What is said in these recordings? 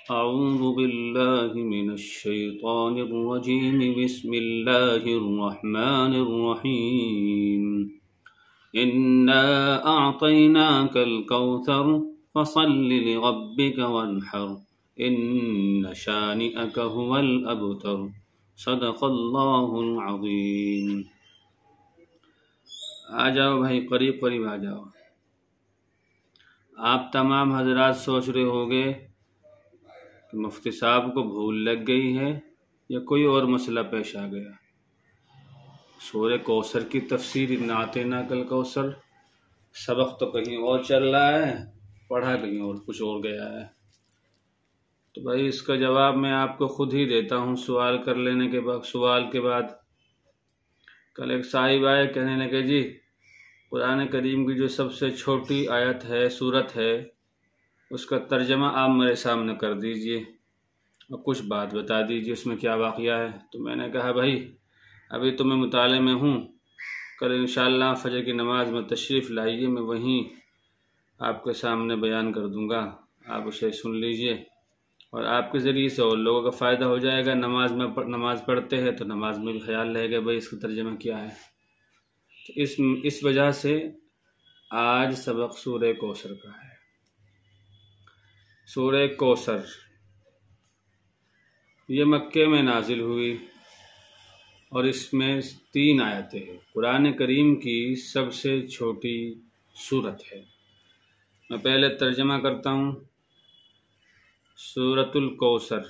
أعوذ بالله من الشيطان الرجيم بسم الله الرحمن الرحيم إنا أعطيناك الكوثر فصل لربك وانحر إن شانئك هو الأبتر صدق اللہ العظیم۔ آ جاؤ بھائی، قریب قریب آ جاؤ۔ آپ تمام حضرات سوچ رہے ہوگے کہ مفتی صاحب کو بھول لگ گئی ہے یا کوئی اور مسئلہ پیش آ گیا۔ سورہ کوثر کی تفسیر اِنَّا أَعْطَيْنَاكَ الْكَوْثَرَ سبق تو کہیں اور چل رہا ہے، پڑھا کہیں اور کچھ اور گیا ہے۔ تو بھائی اس کا جواب میں آپ کو خود ہی دیتا ہوں سوال کر لینے کے بعد۔ سوال کے بعد کل ایک صاحب آئے، کہنے لگے جی قرآن کریم کی جو سب سے چھوٹی آیت ہے، سورت ہے، اس کا ترجمہ آپ میرے سامنے کر دیجئے اور کچھ بات بتا دیجئے اس میں کیا واقعہ ہے۔ تو میں نے کہا بھائی ابھی تو میں مطالعے میں ہوں، کل انشاءاللہ فجر کی نماز میں تشریف لائیے، میں وہیں آپ کے سامنے بیان کر دوں گا، آپ اسے سن لیجئے اور آپ کے ذریعے سے اور لوگوں کا فائدہ ہو جائے گا۔ نماز پڑھتے ہیں تو نماز میں بھی خیال رہے گا بھائی اس کا ترجمہ کیا ہے۔ تو اس وجہ سے آج سبق سورہ کوثر کا ہے۔ سورہ کوثر یہ مکے میں نازل ہوئی اور اس میں 3 آیتیں ہیں۔ قرآن کریم کی سب سے چھوٹی سورت ہے۔ میں پہلے ترجمہ کرتا ہوں۔ سورۃ الکوثر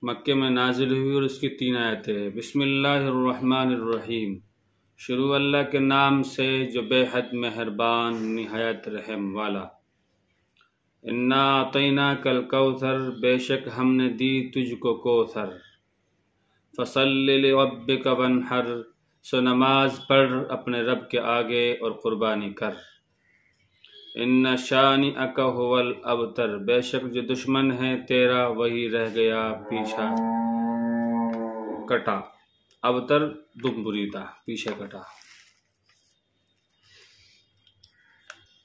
مکے میں نازل ہوئی اور اس کی 3 آیتیں ہیں۔ بسم اللہ الرحمن الرحیم، شروع اللہ کے نام سے جو بے حد مہربان نہایت رحم والا۔ انا اعطیناک الکوثر، بے شک ہم نے دی تجھ کو کوثر۔ فصل لربک وانحر، سو نماز پڑھ اپنے رب کے آگے اور قربانی کر۔ ان شانئک هو الابتر، بے شک جو دشمن ہے تیرا وہی رہ گیا پیچھا کٹا۔ ابتر دم بریدہ، پیچھے کٹا۔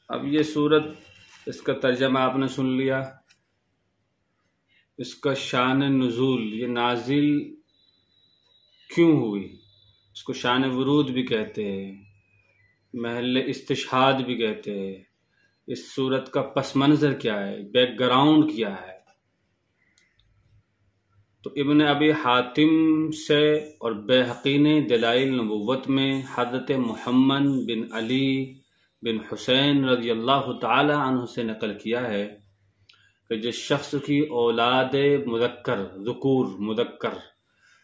اب یہ سورت، اس کا ترجمہ آپ نے سن لیا۔ اس کا شان نزول، یہ نازل کیوں ہوئی، اس کو شان ورود بھی کہتے ہیں، محل استشہاد بھی کہتے ہیں۔ اس سورت کا پس منظر کیا ہے، بیک گراؤنڈ کیا ہے۔ تو ابن ابی حاتم سے اور بیہقی نے دلائل نبوت میں حضرت محمد بن علی بن حسین رضی اللہ تعالی عنہ سے نقل کیا ہے کہ جس شخص کی اولاد مذکر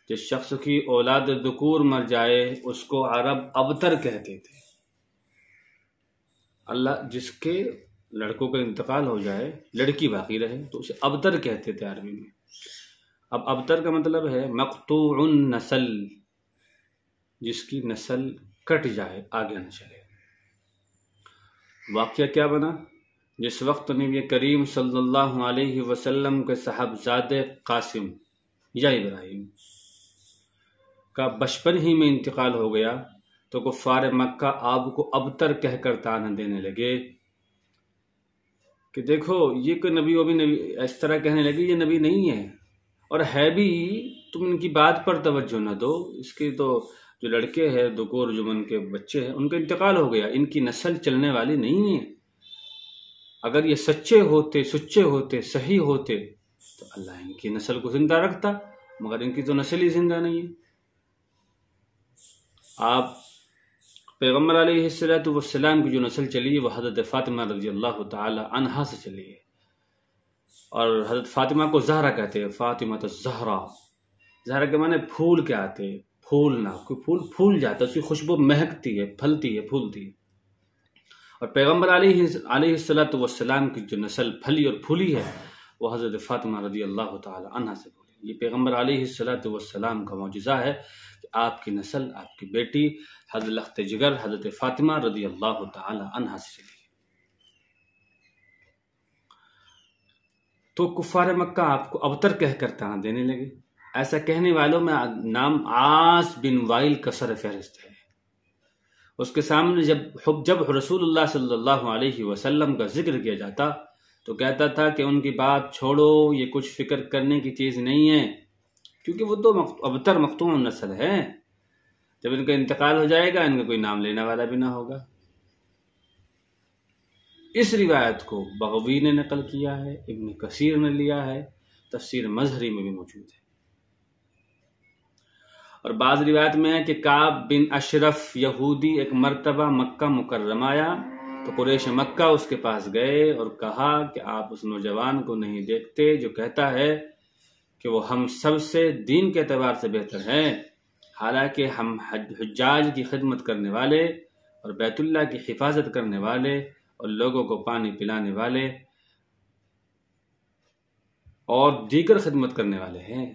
جس شخص کی اولاد ذکور مر جائے اس کو عرب ابتر کہتے تھے۔ اللہ جس کے لڑکوں کا انتقال ہو جائے، لڑکی باقی رہے تو اسے ابتر کہتے تھے عربی میں۔ اب ابتر کا مطلب ہے مقطوع النسل، جس کی نسل کٹ جائے، آگے نہ چلے۔ واقعہ کیا بنا؟ جس وقت نبی کریم صلی اللہ علیہ وسلم کے صاحبزادے قاسم یا ابراہیم کا بچپن ہی میں انتقال ہو گیا تو کفار مکہ آپ کو ابتر کہہ کر طعنہ دینے لگے کہ دیکھو یہ کوئی نبی و بھی نبی، اس طرح کہنے لگے یہ نبی نہیں ہے، اور ہے بھی تم ان کی بات پر توجہ نہ دو، اس کی تو جو لڑکے ہیں ذکور جو ان کے بچے ہیں ان کا انتقال ہو گیا، ان کی نسل چلنے والی نہیں ہے۔ اگر یہ سچے ہوتے صحیح ہوتے تو اللہ ان کی نسل کو زندہ رکھتا، مگر ان کی تو نسل ہی زندہ نہیں ہے۔ آپ پیغمبر علیہ السلام کی جو نسل چلی ہے وہ حضرت فاطمہ رضی اللہ تعالی عنہا سے چلی ہے، اور حضرت فاطمہ کو زہرا کہتے ہیں، فاطمہ الزہرا۔ زہرا کے معنی پھول کے آتے، پھولنا، کوئی پھول پھول جاتا ہے، اس کی خوشبو مہکتی ہے، پھلتی ہے، پھولتی ہے۔ اور پیغمبر علیہ السلام کی جو نسل پھلی اور پھولی ہے وہ حضرت فاطمہ رضی اللہ تعالی عنہا سے پھولی۔ یہ پیغمبر علیہ السلام کا معجزہ ہے کہ آپ کی نسل، آپ کی بیٹی حضرت لخت جگر حضرت فاطمہ رضی اللہ تعالی عنہا سے چلی۔ تو کفار مکہ آپ کو ابتر کہہ کر طعنہ دینے لگے۔ ایسا کہنے والوں میں نام عاص بن وائل کا سر فہرست ہے۔ اس کے سامنے جب رسول اللہ صلی اللہ علیہ وسلم کا ذکر کیا جاتا تو کہتا تھا کہ ان کی بات چھوڑو، یہ کچھ فکر کرنے کی چیز نہیں ہے، کیونکہ وہ تو ابتر مختوم نسل ہے، جب ان کا انتقال ہو جائے گا ان کا کوئی نام لینے والا بھی نہ ہوگا۔ اس روایت کو بغوی نے نقل کیا ہے، ابن کثیر نے لیا ہے، تفسیر مظہری میں بھی موجود ہے۔ اور بعض روایت میں ہے کہ کعب بن اشرف یہودی ایک مرتبہ مکہ مکرمہ آیا تو قریش مکہ اس کے پاس گئے اور کہا کہ آپ اس نوجوان کو نہیں دیکھتے جو کہتا ہے کہ وہ ہم سب سے دین کے اعتبار سے بہتر ہے، حالانکہ ہم حجاج کی خدمت کرنے والے اور بیت اللہ کی حفاظت کرنے والے اور لوگوں کو پانی پلانے والے اور دیگر خدمت کرنے والے ہیں۔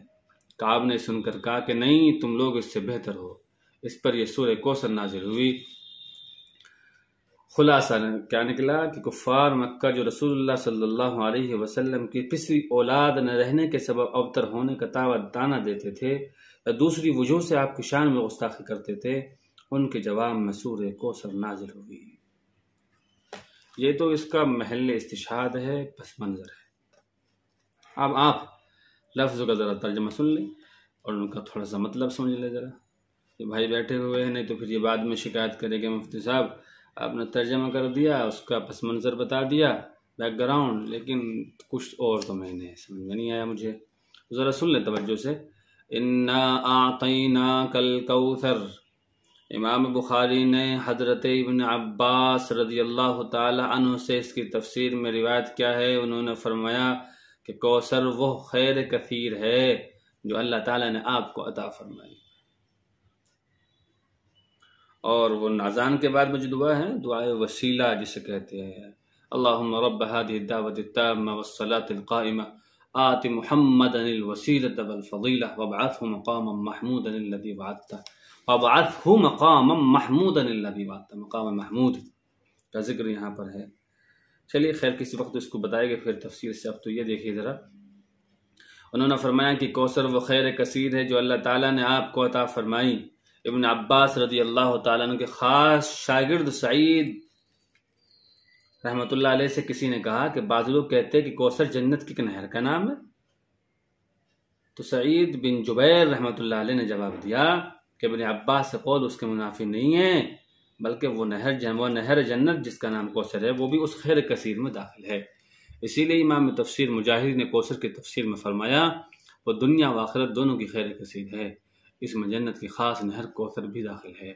کعب نے سن کر کہا کہ نہیں، تم لوگ اس سے بہتر ہو۔ اس پر یہ سورہ کوثر نازل ہوئی۔ خلاصہ کیا نکلا کہ کفار مکہ جو رسول اللہ صلی اللہ علیہ وسلم کی کسی اولاد نہ رہنے کے سبب ابتر ہونے کا دعویٰ دیتے تھے یا دوسری وجوہ سے آپ کی شان میں گستاخی کرتے تھے، ان کے جواب میں سورہ کوثر نازل ہوئی۔ یہ تو اس کا محل استشہاد ہے، پس منظر ہے۔ اب آپ لفظ کا ذرا ترجمہ سن لیں اور ان کا تھوڑا سا مطلب سمجھ لیں ذرا۔ یہ بھائی بیٹھے ہوئے ہیں، نہیں تو پھر یہ بعد میں شکایت کرے کہ مفتی صاحب آپ نے ترجمہ کر دیا، اس کا پس منظر بتا دیا، بیک گراؤنڈ، لیکن کچھ اور تو میں نے سمجھ میں نہیں آیا مجھے۔ ذرا سن لیں توجہ سے۔ انا اعطیناک الکوثر، امام بخاری نے حضرت ابن عباس رضی اللہ تعالی عنہ سے اس کی تفسیر میں روایت کیا ہے، انہوں نے فرمایا کہ کوثر وہ خیر کثیر ہے جو اللہ تعالیٰ نے آپ کو عطا فرمائی۔ اور وہ اذان کے بعد میں جو دعا ہے، دعائے وسیلہ جسے کہتے ہیں، اللہم رب هذه الدعوة التامة والصلاة القائمة آت محمدا الوسیلة والفضیلة وابعثه مقاما محمودا الذي وعدته، مقام محمود کا ذکر یہاں پر ہے۔ چلیے خیر، کسی وقت اس کو بتائے گا پھر تفصیل سے۔ اب تو یہ دیکھیے ذرا، انہوں نے فرمایا کہ کوثر وہ خیر کثیر ہے جو اللہ تعالیٰ نے آپ کو عطا فرمائی۔ ابن عباس رضی اللہ تعالیٰ عنہ کے خاص شاگرد سعید رحمۃ اللہ علیہ سے کسی نے کہا کہ بعض لوگ کہتے ہیں کہ کوثر جنت کی نہر کا نام ہے، تو سعید بن جبیر رحمۃ اللہ علیہ نے جواب دیا کہ ابن عباس سے قول اس کے منافی نہیں ہے، بلکہ وہ نہر جنت جس کا نام کوثر ہے وہ بھی اس خیر کثیر میں داخل ہے۔ اسی لیے امام تفسیر مجاہد نے کوثر کی تفسیر میں فرمایا وہ دنیا و آخرت دونوں کی خیر کثیر ہے، اس میں جنت کی خاص نہر کوثر بھی داخل ہے۔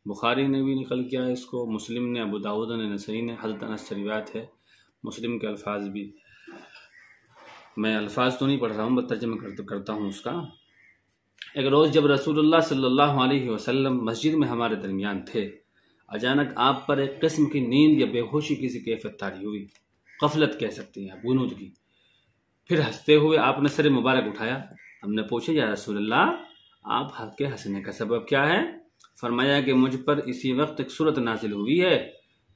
بخاری نے بھی نقل کیا ہے اس کو، مسلم نے، ابو داؤد نے، نسائی نے، حضرت انس سے روایت ہے۔ مسلم کے الفاظ بھی میں الفاظ تو نہیں پڑھ رہا ہوں، بس ترجمہ کرتا ہوں اس کا۔ ایک روز جب رسول اللہ صلی اللہ علیہ وسلم مسجد میں ہمارے درمیان تھے، اچانک آپ پر ایک قسم کی نیند یا بے ہوشی کی سی کیفیت طاری ہوئی، غفلت کہہ سکتے ہیں آپ، غنودگی۔ پھر ہنستے ہوئے آپ نے سر مبارک اٹھایا۔ ہم نے پوچھا یا رسول اللہ، آپ کے ہنسنے کا سبب کیا ہے؟ فرمایا کہ مجھ پر اسی وقت ایک سورت نازل ہوئی ہے۔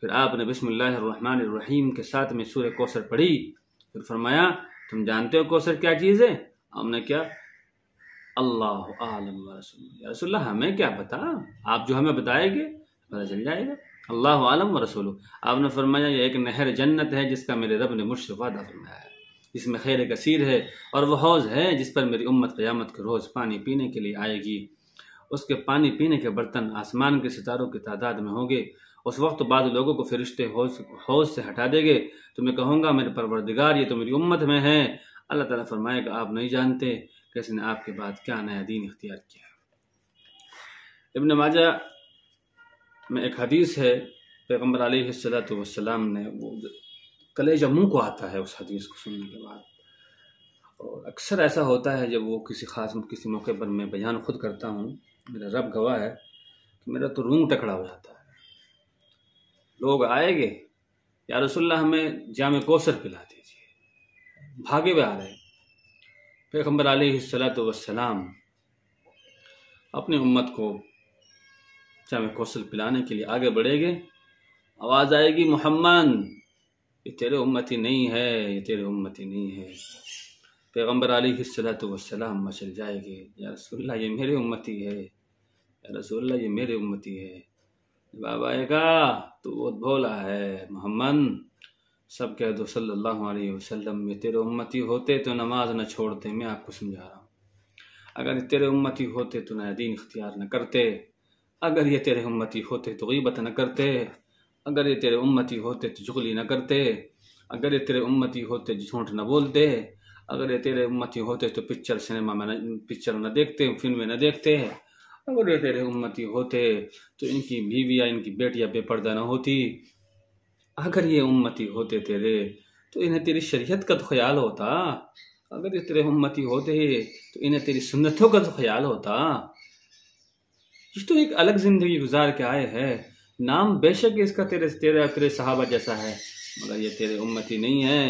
پھر آپ نے بسم اللہ الرحمن الرحیم کے ساتھ میں سورہ کوثر پڑھی۔ پھر فرمایا تم جانتے ہو کوثر کیا چیز ہے؟ ہم نے کیا؟ اللہ عالم و رسول، یا رسول اللہ ہمیں کیا پتا، آپ جو ہمیں بتائیں گے پتہ چل جائے گا، اللہ عالم و رسول۔ آپ نے فرمایا یہ ایک نہر جنت ہے جس کا میرے رب نے مجھ سے وعدہ فرمایا ہے، جس میں خیر کثیر ہے، اور وہ حوض ہے جس پر میری امت قیامت کے روز پانی پینے کے لیے آئے گی۔ اس کے پانی پینے کے برتن آسمان کے ستاروں کی تعداد میں ہوں گے۔ اس وقت بعض لوگوں کو فرشتے حوض سے ہٹا دے گے تو میں کہوں گا میرے پروردگار یہ تو میری امت میں ہے۔ اللہ تعالیٰ فرمائے گا آپ نہیں جانتے کہ اس نے آپ کے بعد کیا نیا دین اختیار کیا۔ ابن ماجہ میں ایک حدیث ہے، پیغمبر علیہ السلام نے، وہ کلیجہ منہ کو آتا ہے اس حدیث کو سننے کے بعد، اور اکثر ایسا ہوتا ہے جب وہ کسی موقع پر میں بیان خود کرتا ہوں، میرا رب گواہ ہے کہ میرا تو رونگ ٹکڑا ہو جاتا ہے۔ لوگ آئے گے یا رسول اللہ ہمیں جام کوثر پلا دیجیے، بھاگے ہوئے آ رہے ہیں۔ پیغمبر علیہ السلام اپنی امت کو جام کوثر پلانے کے لیے آگے بڑھے گے، آواز آئے گی محمد یہ تیرے امتی نہیں ہے، یہ تیرے امتی نہیں ہے۔ پیغمبر علیہ السلام مچل جائے گے، یا رسول اللہ یہ میرے امتی ہے، یا رسول اللہ یہ میرے امتی ہے۔ جواب آئے گا تو بہت بھولا ہے محمد، سب کہہ دو صلی اللہ علیہ وسلم یہ تیرے امتی ہوتے تو نماز نہ چھوڑتے. میں آپ کو سمجھا رہا ہوں. اگر یہ تیرے امتی ہوتے تو نیا دین اختیار نہ کرتے. اگر یہ تیرے امتی ہوتے تو غیبت نہ کرتے. اگر یہ تیرے امتی ہوتے تو چغلی نہ کرتے. اگر یہ تیرے امتی ہوتے تو جھوٹ نہ بولتے. اگر یہ تیرے امتی ہوتے تو سنیما میں پکچر نہ دیکھتے، فلمیں نہ دیکھتے. اگر یہ تیرے امتی ہوتے تو ان کی بیویاں ان کی بیٹیاں بے پردہ نہ ہوتی. اگر یہ امتی ہوتے تیرے تو انہیں تیری شریعت کا تو خیال ہوتا. اگر یہ تیرے امتی ہوتے تو انہیں تیری سنتوں کا تو خیال ہوتا. یہ تو ایک الگ زندگی گزار کے آئے ہے. نام بے شک اس کا تیرے صحابہ جیسا ہے، مگر یہ تیرے امتی نہیں ہے.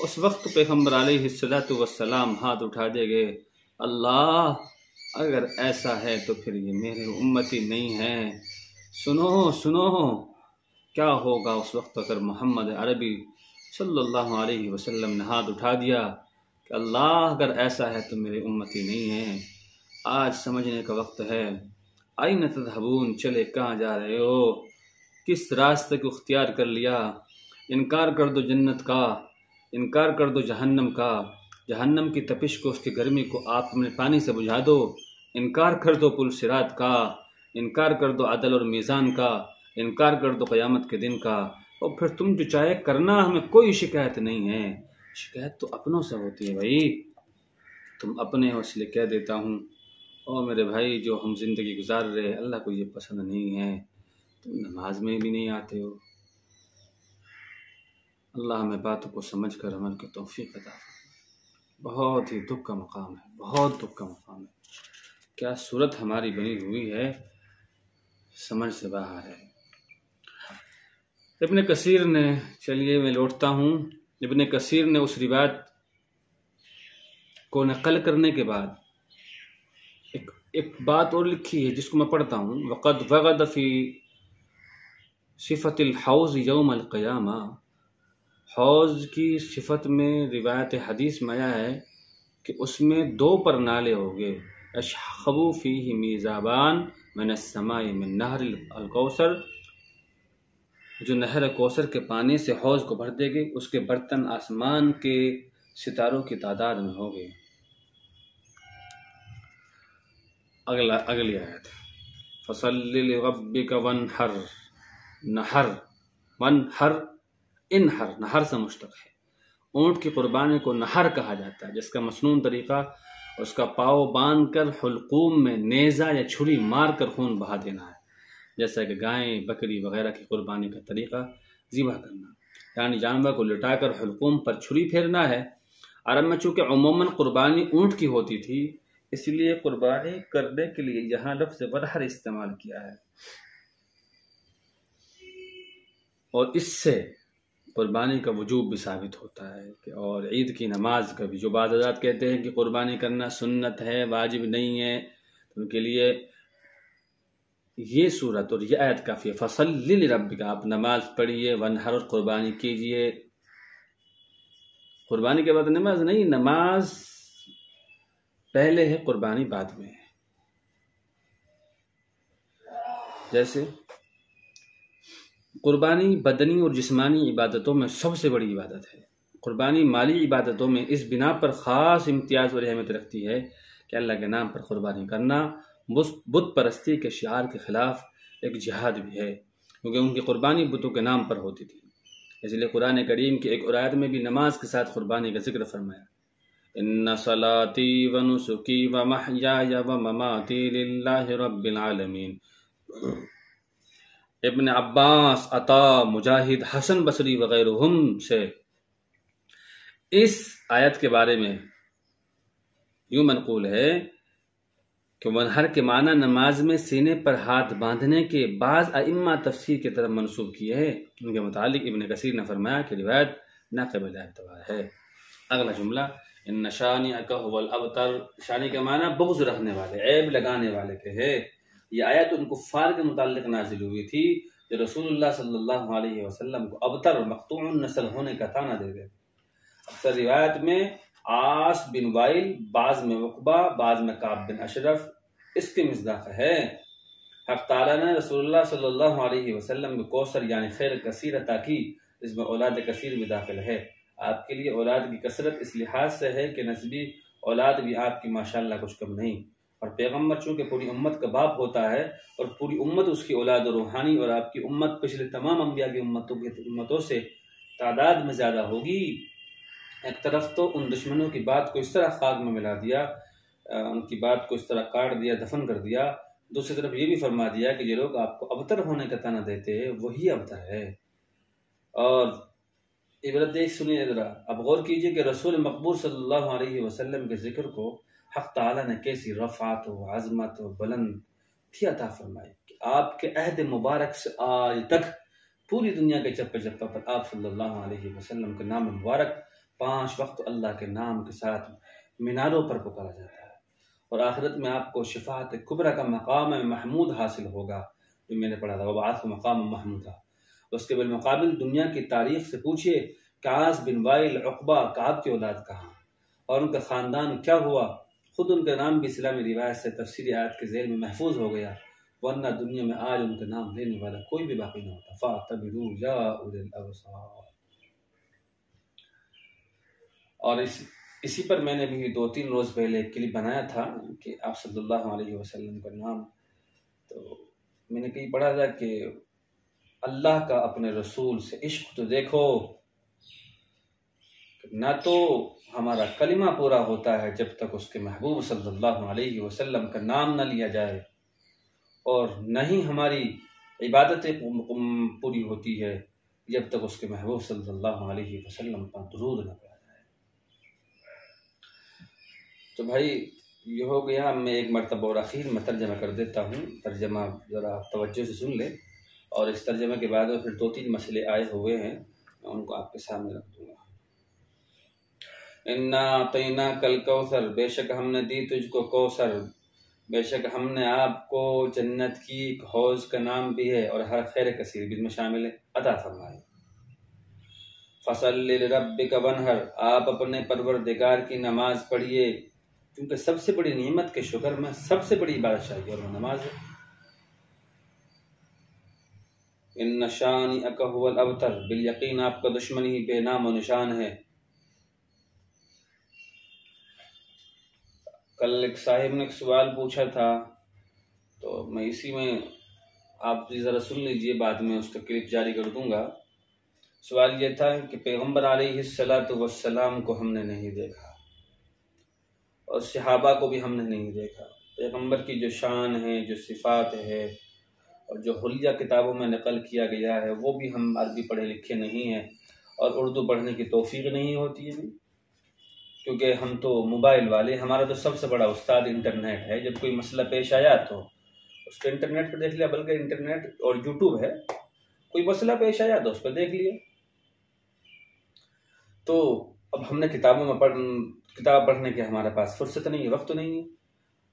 اس وقت پیغمبر علیہ السلام ہاتھ اٹھا دے گے، اللہ اگر ایسا ہے تو پھر یہ میرے امتی نہیں ہے. سنو سنو کیا ہوگا اس وقت اگر محمد عربی صلی اللہ علیہ وسلم نے ہاتھ اٹھا دیا کہ اللہ اگر ایسا ہے تو میرے امتی نہیں ہے. آج سمجھنے کا وقت ہے. آئین تذہبون، چلے کہاں جا رہے ہو؟ کس راستے کو اختیار کر لیا؟ انکار کر دو جنت کا، انکار کر دو جہنم کا. جہنم کی تپش کو، اس کی گرمی کو آپ اپنے پانی سے بجھا دو. انکار کر دو پل صراط کا، انکار کر دو عدل اور میزان کا، انکار کر دو قیامت کے دن کا. اور پھر تم جو چاہے کرنا، ہمیں کوئی شکایت نہیں ہے. شکایت تو اپنوں سے ہوتی ہے بھائی. تم اپنے ہو اس لیے کہہ دیتا ہوں. اور میرے بھائی جو ہم زندگی گزار رہے اللہ کو یہ پسند نہیں ہے. تم نماز میں بھی نہیں آتے ہو. اللہ ہمیں باتوں کو سمجھ کر عمل کی توفیق عطا فرمائے. بہت ہی دکھ کا مقام ہے، بہت دکھ کا مقام ہے. کیا صورت ہماری بنی ہوئی ہے، سمجھ سے باہر ہے. ابن کثیر نے، چلیے میں لوٹتا ہوں، ابن کثیر نے اس روایت کو نقل کرنے کے بعد ایک بات اور لکھی ہے جس کو میں پڑھتا ہوں. وقد وغد فی صفت الحوض یوم القیامہ. حوض کی صفت میں روایت حدیث میں آیا ہے کہ اس میں 2 پرنالے ہوں گے. اشخب فیہ میزابان من السماء من نہر الکوثر، جو نہر کوثر کے پانی سے حوض کو بھر دے گی. اس کے برتن آسمان کے ستاروں کی تعداد میں ہوں گے. اگلی آیت، فَصَلِّ لِرَبِّكَ وَانْحَرْ. نہر، وَانْحَرْ، انہر، نہر سے مشتق ہے. اونٹ کی قربانی کو نہر کہا جاتا ہے، جس کا مسنون طریقہ اس کا پاؤ باندھ کر حلقوم میں نیزہ یا چھری مار کر خون بہا دینا ہے. جیسا کہ گائیں، بکری وغیرہ کی قربانی کا طریقہ ذبح کرنا، یعنی جانور کو لٹا کر حلقوم پر چھری پھیرنا ہے. عرب میں چونکہ عموماً قربانی اونٹ کی ہوتی تھی، اس لیے قربانی کرنے کے لیے یہاں لفظ ونحر استعمال کیا ہے. اور اس سے قربانی کا وجوب بھی ثابت ہوتا ہے کہ، اور عید کی نماز کا بھی، جو بعض حضرات کہتے ہیں کہ قربانی کرنا سنت ہے، واجب نہیں ہے، ان کے لیے یہ صورت اور یہ آیت کافی ہے. فَصَلِّ لِرَبِّكَ، آپ نماز پڑھیے، وَانْحَرْ، اور قربانی کیجئے. قربانی کے بعد نماز نہیں، نماز پہلے ہے، قربانی بعد میں ہے. جیسے قربانی بدنی اور جسمانی عبادتوں میں سب سے بڑی عبادت ہے. قربانی مالی عبادتوں میں اس بنا پر خاص امتیاز اور اہمیت رکھتی ہے کہ اللہ کے نام پر قربانی کرنا بت پرستی کے شعار کے خلاف ایک جہاد بھی ہے، کیونکہ ان کی قربانی بتوں کے نام پر ہوتی تھی. اس لیے قرآن کریم کی ایک آیت میں بھی نماز کے ساتھ قربانی کا ذکر فرمایا. ان صلاتی و نسکی و محیای و مماتی للہ رب العالمین. ابن عباس، عطا، مجاہد، حسن بصری وغیرہم سے اس آیت کے بارے میں یوں منقول ہے کہ منحر کے معنی نماز میں سینے پر ہاتھ باندھنے کے بعض ائمہ تفسیر کی طرف منسوب کیے ہیں. ان کے متعلق ابن کثیر نے فرمایا کہ روایت ناقابل اعتبار ہے. اگلا جملہ، ان شانئک هو الابتر. شانی کا معنی بغض رکھنے والے، عیب لگانے والے کے ہے. یہ آیت ان کفار کے متعلق نازل ہوئی تھی جو رسول اللہ صلی اللہ علیہ وسلم کو ابتر، مقطوع النسل ہونے کا طعنہ دے گئے. اکثر روایت میں عاص بن وائل، بعض میں عقبہ، بعض میں کعب بن اشرف اس کے مصداق ہے. حق تعالیٰ نے رسول اللہ صلی اللہ علیہ وسلم کو کوثر یعنی خیر کثیر عطا کی اس میں اولاد کثیر بھی داخل ہے۔ آپ کے لیے اولاد کی کثرت اس لحاظ سے ہے کہ نسبی اولاد بھی آپ کی ماشاءاللہ کچھ کم نہیں، اور پیغمبر چونکہ پوری امت کا باپ ہوتا ہے اور پوری امت اس کی اولاد روحانی، اور آپ کی امت پچھلے تمام انبیاء کی امتوں سے تعداد میں زیادہ ہوگی۔ ایک طرف تو ان دشمنوں کی بات کو اس طرح خاک میں ملا دیا، ان کی بات کو اس طرح کاٹ دیا، دفن کر دیا، دوسری طرف یہ بھی فرما دیا کہ یہ لوگ آپ کو ابتر ہونے کا طعنہ دیتے ہیں، وہی ابتر ہے۔ اور عبرت دیکھ سنیے ذرا، اب غور کیجئے کہ رسول مقبول صلی اللہ علیہ وسلم کے ذکر کو حق تعالیٰ نے کیسی رفعت و عظمت و بلندی عطا فرمائی کہ آپ کے عہد مبارک سے آج تک پوری دنیا کے چپے چپے پر آپ صلی اللہ علیہ وسلم کے نام مبارک 5 وقت اللہ کے نام کے ساتھ میناروں پر پکارا جاتا ہے، اور آخرت میں آپ کو شفاعت کبریٰ کا مقام محمود حاصل ہوگا، جو میں نے پڑھا تھا وبعثہ مقام محمودہ۔ اس کے بالمقابل دنیا کی تاریخ سے پوچھئے کہ عاص بن وائل، عقبہ، کعب کی اولاد کہاں اور ان کا خاندان کیا ہوا؟ خود ان کا نام بھی اسلامی روایت سے تفسیری آیت کے ذیل میں محفوظ ہو گیا، ورنہ دنیا میں آج ان کا نام لینے والا کوئی بھی باقی نہ ہوتا۔ فاعتبروا یا اولی الابصار۔ اور اسی پر میں نے بھی 2-3 روز پہلے ایک کلپ بنایا تھا کہ آپ صلی اللہ علیہ وسلم کا نام، تو میں نے کہیں پڑھا تھا کہ اللہ کا اپنے رسول سے عشق تو دیکھو، نہ تو ہمارا کلمہ پورا ہوتا ہے جب تک اس کے محبوب صلی اللہ علیہ وسلم کا نام نہ لیا جائے، اور نہ ہی ہماری عبادتیں پوری ہوتی ہے جب تک اس کے محبوب صلی اللہ علیہ وسلم پر درود نہ پڑا جائے۔ تو بھائی یہ ہو گیا، میں ایک مرتبہ اور اخیر میں ترجمہ کر دیتا ہوں، ترجمہ ذرا توجہ سے سن لیں، اور اس ترجمے کے بعد پھر 2-3 مسئلے آئے ہوئے ہیں، میں ان کو آپ کے سامنے رکھ دوں گا۔ اِنَّا أَعْطَيْنَاكَ الْكَوْثَرَ، بے شک ہم نے دی تجھ کو کوثر، بے شک ہم نے آپ کو جنت کی ایک حوض کا نام بھی ہے اور ہر خیر کثیر بھی میں شامل ہے عطا فرمائے۔ فَصَلِّ لِرَبِّكَ وَانْحَرْ، آپ اپنے پروردگار کی نماز پڑھیے، کیونکہ سب سے بڑی نعمت کے شکر میں سب سے بڑی عبادت چاہیے اور وہ نماز ہے۔ إِنَّ شَانِئَكَ هُوَ الْأَبْتَرُ، بالیقین آپ کا دشمن ہی بے نام و نشان ہے۔ کل ایک صاحب نے ایک سوال پوچھا تھا، تو میں اسی میں آپ ذرا سن لیجئے، بعد میں اس کا کلپ جاری کر دوں گا۔ سوال یہ تھا کہ پیغمبر علیہ السلام کو ہم نے نہیں دیکھا اور صحابہ کو بھی ہم نے نہیں دیکھا۔ پیغمبر کی جو شان ہے، جو صفات ہے اور جو حلیہ کتابوں میں نقل کیا گیا ہے، وہ بھی ہم عربی پڑھے لکھے نہیں ہیں اور اردو پڑھنے کی توفیق نہیں ہوتی ہے، کیونکہ ہم تو موبائل والے، ہمارا تو سب سے بڑا استاد انٹرنیٹ ہے۔ جب کوئی مسئلہ پیش آیا تو اس کو انٹرنیٹ پہ دیکھ لیا، بلکہ انٹرنیٹ اور یوٹیوب ہے، کوئی مسئلہ پیش آیا تو اس پہ دیکھ لیا۔ تو اب ہم نے کتابوں میں کتاب پڑھنے کے ہمارے پاس فرصت نہیں ہے، وقت نہیں ہے،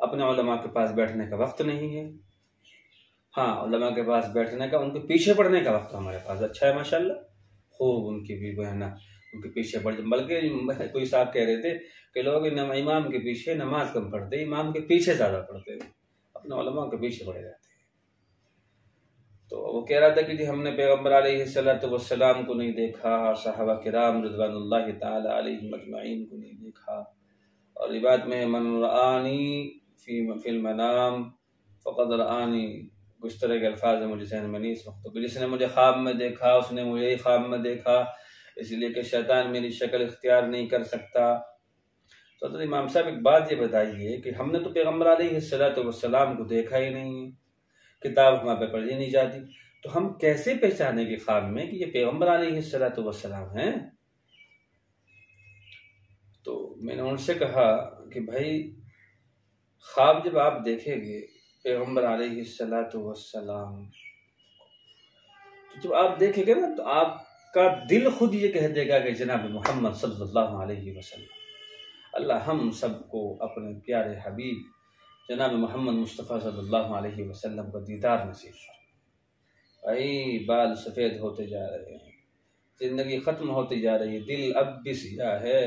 اپنے علماء کے پاس بیٹھنے کا وقت نہیں ہے۔ ہاں، علماء کے پاس بیٹھنے کا، ان کے پیچھے پڑھنے کا وقت ہمارے پاس اچھا ہے ماشاءاللہ، خوب ان کی بھی بہنا ان کے پیچھے پڑھ، بلکہ کوئی صاحب کہہ رہے تھے کہ لوگ امام کے پیچھے نماز کم پڑھتے، امام کے پیچھے زیادہ پڑھتے، اپنے علماء کے پیچھے پڑے رہتے۔ تو وہ کہہ رہا تھا کہ جی ہم نے پیغمبر علیہ السلام کو نہیں دیکھا، صحابہ کرام رضوان اللہ تعالی علیہم اجمعین کو نہیں دیکھا، اور یہ بات میں من رآنی فی المنام فقد رآنی، اس طرح کے الفاظ مجھے ذہن میں نہیں اس وقت، تو جس نے مجھے خواب میں دیکھا اس نے مجھے ہی خواب میں دیکھا، اس لیے کہ شیطان میری شکل اختیار نہیں کر سکتا۔ تو حضرت امام صاحب ایک بات یہ بتائیے کہ ہم نے تو پیغمبر علیہ السلام کو دیکھا ہی نہیں ہے، کتاب ہمارے پہ پڑھی نہیں جاتی، تو ہم کیسے پہچانیں گے خواب میں کہ یہ پیغمبر علیہ السلام ہیں؟ تو میں نے ان سے کہا کہ بھائی خواب جب آپ دیکھیں گے پیغمبر علیہ السلام، تو جب آپ دیکھیں گے نا تو آپ کا دل خود یہ کہہ دے گا کہ جناب محمد صلی اللہ علیہ وسلم، اللہ ہم سب کو اپنے پیارے حبیب جناب محمد مصطفیٰ صلی اللہ علیہ وسلم کا دیدار نصیب فرمائے۔ اے بال سفید ہوتے جا رہے ہیں، زندگی ختم ہوتی جا رہی ہے، دل اب بھی سیاہ ہے،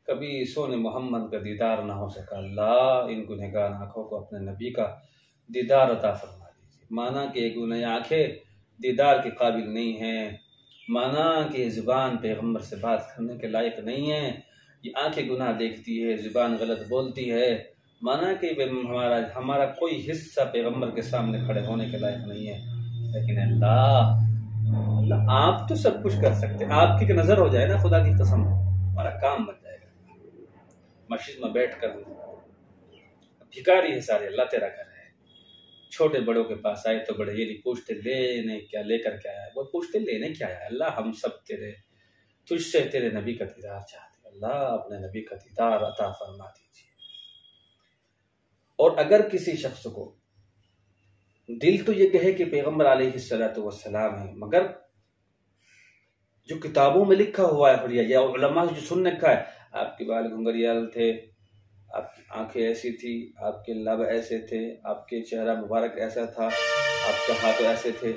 کبھی سونے محمد کا دیدار نہ ہو سکا، اللہ ان گنہگار آنکھوں کو اپنے نبی کا دیدار عطا فرما دیجیے۔ مانا کہ گناہ آنکھیں دیدار کے قابل نہیں ہیں، مانا کہ زبان پیغمبر سے بات کرنے کے لائق نہیں ہے، یہ آنکھیں گناہ دیکھتی ہے، زبان غلط بولتی ہے، مانا کہ ہمارا کوئی حصہ پیغمبر کے سامنے کھڑے ہونے کے لائق نہیں ہے۔ لیکن اللہ آپ تو سب کچھ کر سکتے، آپ کی نظر ہو جائے نا، خدا کی قسم ہمارا کام بن جائے گا۔ مسجد میں بیٹھ کر بھکاری ہے سارے، اللہ تیرا گھر ہے، چھوٹے بڑوں کے پاس آئے تو بڑے یہ نہیں پوچھتے لے کر کے آیا ہے، وہ پوچھتے لینے کیا آیا ہے۔ اللہ ہم سب تجھ سے تیرے نبی کا دیدار چاہتے، اللہ اپنے نبی کا دیدار عطا فرما دیجیے۔ اور اگر کسی شخص کو دل تو یہ کہے کہ پیغمبر علیہ السلام ہے، مگر جو کتابوں میں لکھا ہوا ہے یا علماء جو سن رکھا ہے، آپ کے بال گھنگریال تھے، آپ کی آنکھیں ایسی تھی، آپ کے لب ایسے تھے، آپ کے چہرہ مبارک ایسا تھا، آپ کے ہاتھ ایسے تھے،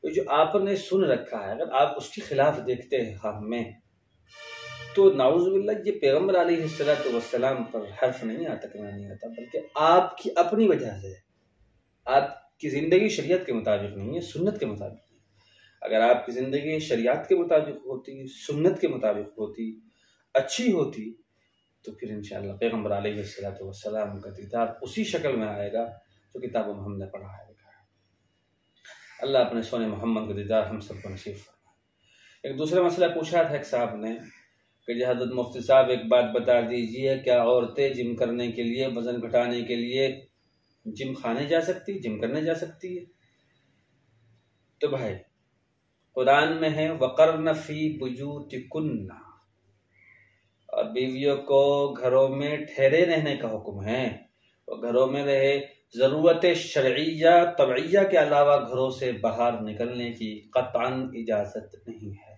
تو جو آپ نے سن رکھا ہے اگر آپ اس کے خلاف دیکھتے ہیں ہم میں، تو نعوذ باللہ یہ پیغمبر علیہ السلام پر حرف نہیں آتا، کہنا نہیں آتا، بلکہ آپ کی اپنی وجہ سے، آپ کی زندگی شریعت کے مطابق نہیں ہے، سنت کے مطابق نہیں ہے۔ اگر آپ کی زندگی شریعت کے مطابق ہوتی، سنت کے مطابق ہوتی، اچھی ہوتی، تو پھر انشاءاللہ پیغمبر علیہ السلام کا دیدار اسی شکل میں آئے گا جو کتابوں میں ہم نے پڑھا ہے، لکھا ہے۔ اللہ اپنے سونے محمد کا دیدار ہم سب کو نصیب فرمائے۔ ایک دوسرا مسئلہ پوچھا تھا ایک صاحب نے کہ جی حضرت مفتی صاحب ایک بات بتا دیجئے، کیا عورتیں جم کرنے کے لیے، وزن گھٹانے کے لیے جم خانے جا سکتی، جم کرنے جا سکتی ہے؟ تو بھائی قرآن میں ہے وَقَرْنَ فِي بُيُوتِكُنَّ، اور بیویوں کو گھروں میں ٹھہرے رہنے کا حکم ہے، وہ گھروں میں رہے، ضرورت شرعیہ طبعیہ کے علاوہ گھروں سے باہر نکلنے کی قطعاً اجازت نہیں ہے۔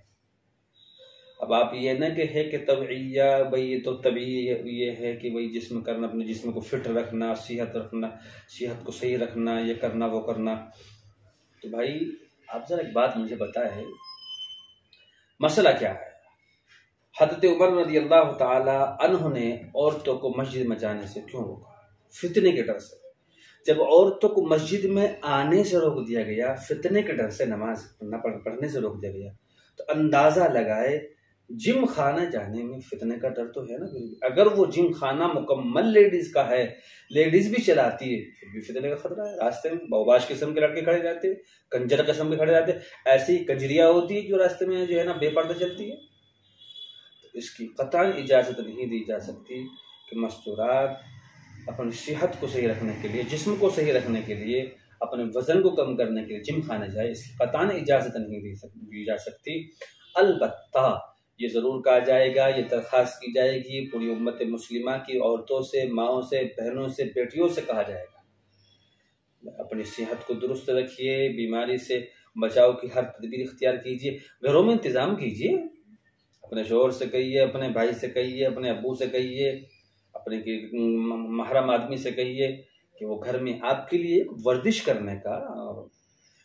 اب آپ یہ نہ کہے کہ طبعیہ بھئی یہ تو طبعی یہ ہے کہ بھئی جسم کرنا، اپنے جسم کو فٹ رکھنا، صحت رکھنا، صحت کو صحیح رکھنا، یہ کرنا وہ کرنا۔ تو بھائی آپ ذرا ایک بات مجھے بتائے، مسئلہ کیا ہے؟ حضرت عمر رضی اللہ تعالی عنہ نے عورتوں کو مسجد میں جانے سے کیوں روکا؟ فتنے کے ڈر سے۔ جب عورتوں کو مسجد میں آنے سے روک دیا گیا، فتنے کے ڈر سے، نماز پڑھنے سے روک دیا گیا، تو اندازہ لگائے جم خانہ جانے میں فتنے کا ڈر تو ہے نا۔ اگر وہ جم خانہ مکمل لیڈیز کا ہے، لیڈیز بھی چلاتی ہے، پھر بھی فتنے کا خطرہ ہے۔ راستے میں بوباش قسم کے لڑکے کھڑے رہتے، کنجر قسم کے کھڑے رہتے، ایسی کنجریاں ہوتی ہے جو راستے میں جو ہے نا بے پردہ چلتی ہے۔ اس کی قطعاً اجازت نہیں دی جا سکتی کہ مستورات اپنی صحت کو صحیح رکھنے کے لیے، جسم کو صحیح رکھنے کے لیے، اپنے وزن کو کم کرنے کے لیے جم خانے جائے، اس کی قطعاً اجازت نہیں دی جا سکتی۔ البتہ یہ ضرور کہا جائے گا، یہ درخواست کی جائے گی پوری امت مسلمہ کی عورتوں سے، ماؤں سے، بہنوں سے، بیٹیوں سے کہا جائے گا اپنی صحت کو درست رکھیے، بیماری سے بچاؤ کی ہر تدبیر اختیار کیجیے، گھروں میں انتظام کیجیے، اپنے شوہر سے کہیے، اپنے بھائی سے کہیے، اپنے ابو سے کہیے، اپنے محرم آدمی سے کہیے کہ وہ گھر میں آپ کے لیے ورزش کرنے کا، اور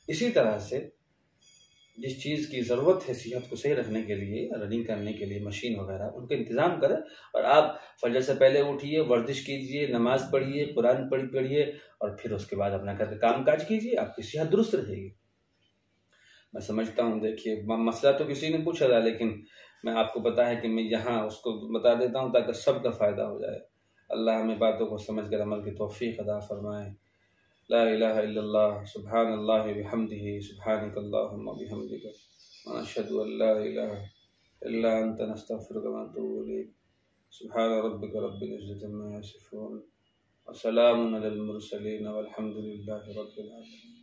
اسی طرح سے جس چیز کی ضرورت ہے صحت کو صحیح رکھنے کے لیے، رننگ کرنے کے لیے مشین وغیرہ، ان کا انتظام کریں، اور آپ فجر سے پہلے اٹھیے، ورزش کیجیے، نماز پڑھیے، قرآن پڑھیے، اور پھر اس کے بعد اپنا گھر کا کام کاج کیجیے، آپ کی صحت درست رہے گی۔ میں سمجھتا ہوں، دیکھیے مسئلہ تو کسی نے پوچھا تھا، لیکن میں آپ کو پتا ہے کہ میں یہاں اس کو بتا دیتا ہوں تاکہ سب کا فائدہ ہو جائے۔ اللہ ہمیں باتوں کو سمجھ کر عمل کی توفیق عطا فرمائے۔ لا الہ الا اللہ، سبحان اللہ بحمدہ، سبحانک اللہم بحمدک، ونشہد ان لا الہ الا انت، نستغفرک ونتوب الیک۔ سبحان ربک رب العزة عما یصفون، وسلام علی المرسلین، والحمد للہ رب العالمین۔